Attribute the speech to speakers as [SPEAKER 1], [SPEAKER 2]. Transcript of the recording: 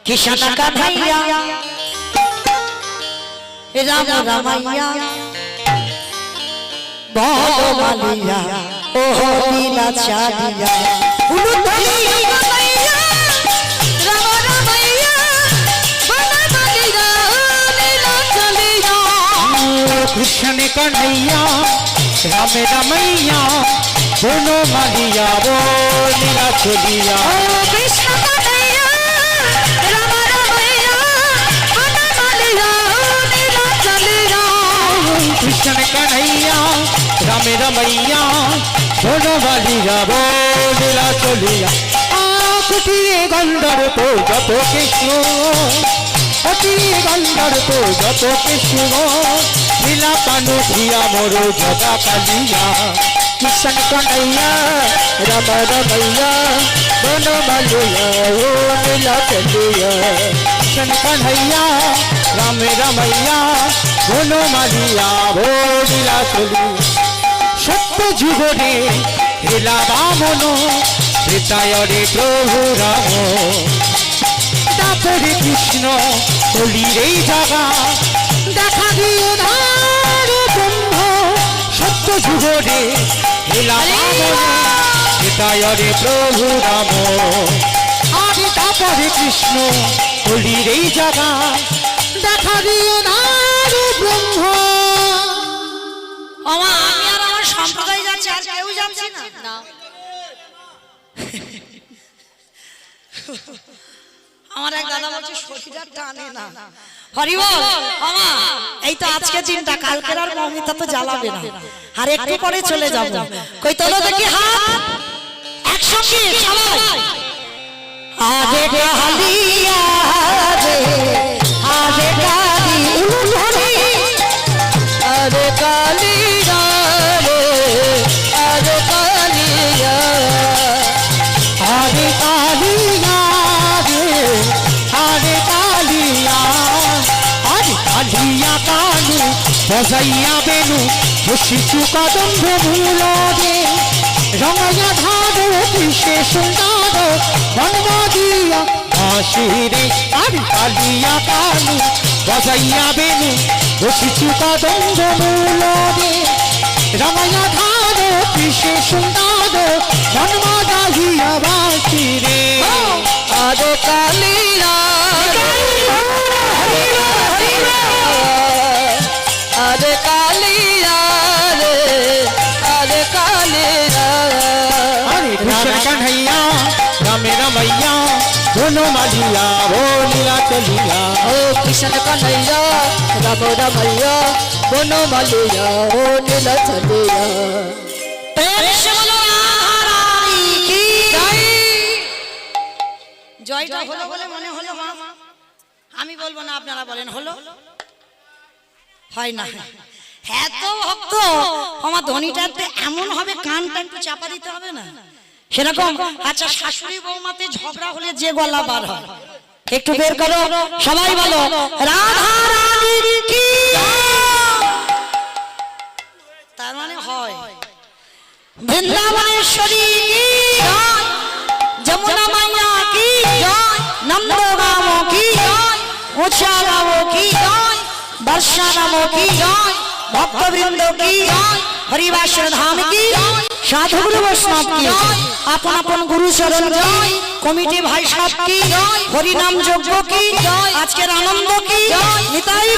[SPEAKER 1] कृष्ण कन्हैया राम रमैया बोलो मालिया ओहो लीला चालिया
[SPEAKER 2] कृष्ण कन्हैया राम रमैया बोलो मालिया वो लीला चलिया
[SPEAKER 1] कृष्ण कन्हैया राम रमैया बोलो मालिया लीला चलिया
[SPEAKER 2] कृष्ण कन्हैया राम रमैया बोलो मालिया वो लीला चलिया कुटिए गंधर तो जत कृष्ण অতি গন্ধর তো যত কৃষ্ণ লীলা পানু ধিয়া মোর জগা কালিয়া কৃষ্ণ কন্হৈয়া রাম রমৈয়া বন মালিয়া ও লীলা চলিয়া কৃষ্ণ কন্হৈয়া রাম রমৈয়া বন মালিয়া ও লীলা চলিয়া সত্য যুগরে হেলা বামন ত্রেতায় রে প্রভু রাম তারপরে কৃষ্ণ কলির এই জায়গা দেখা দিও ধার ব্রহ্ম সত্য যুগরে রে প্রভু রাম আদি তারপরে কৃষ্ণ কলির এই জায়গা দেখা দিও ধার ব্রহ্ম
[SPEAKER 1] আমি আর আমার সম্প্রদায় যাচ্ছে আর কেউ যাচ্ছে না আমার এক দাদা বলছে শরীরটা টানে না হরি বল আমা এই তো আজকে চিন্তা কালকের আর মমিতা তো জ্বালাবে না আর একটু পরে চলে যাব কই তোলো দেখি হাত একসঙ্গে সবাই আগে কালিয়া রে আগে কালি উলুধরি আগে কালিয়া রে আগে কালিয়া
[SPEAKER 2] আগে কালিয়া আরে কালিয়া আরে কালিয়া কালু বজাইয়া বেনু বসিছু কদম্ভ মূলরে রঙাইয়া ধার কৃষে সুন্দর বনবাদিয়া হাসিরে আরে কালিয়া কালু বজাইয়া বেনু বসিছু কদম্ভ মূলরে রঙাইয়া ধার কৃষে সুন্দর বনবাদিয়া বাসিরে
[SPEAKER 1] আরে কালিয়া আরে কালিয়া রে আরে কালিয়া
[SPEAKER 2] আরে কৃষ্ণ কন্হৈয়া রাম রমৈয়া বনো মালিয়া ও লীলা চলিয়া
[SPEAKER 1] ও কৃষ্ণ কন্হৈয়া রাম রমৈয়া বনো মালিয়া ও লীলা চলিয়া জয়টা হলো বলে মনে হলো মা আমি বলবো না আপনারা বলেন হলো হয় না এত ভক্ত আমার ধ্বনিটাতে এমন হবে কানটা একটু চাপা দিতে হবে না সেরকম আচ্ছা শাশুড়ি বৌমাতে ঝগড়া হলে যে গলা বার হয় একটু বের করো সবাই বলো রাধা রানীর কি তার মানে হয় বৃন্দাবনেশ্বরী কি জয় যমুনা মাইয়া কি জয় নন্দগাঁও কি জয় উচাগাঁও কি জয় বর্ষাগাঁও কি জয় ভক্তবৃন্দ কি জয় হরিবাসর ধাম কি সাধু গুরু বৈষ্ণব কি আপন আপন গুরু চরণ জয় কমিটি ভাই সব কি হরিনাম যজ্ঞ কি আজকের আনন্দ কি নিতাই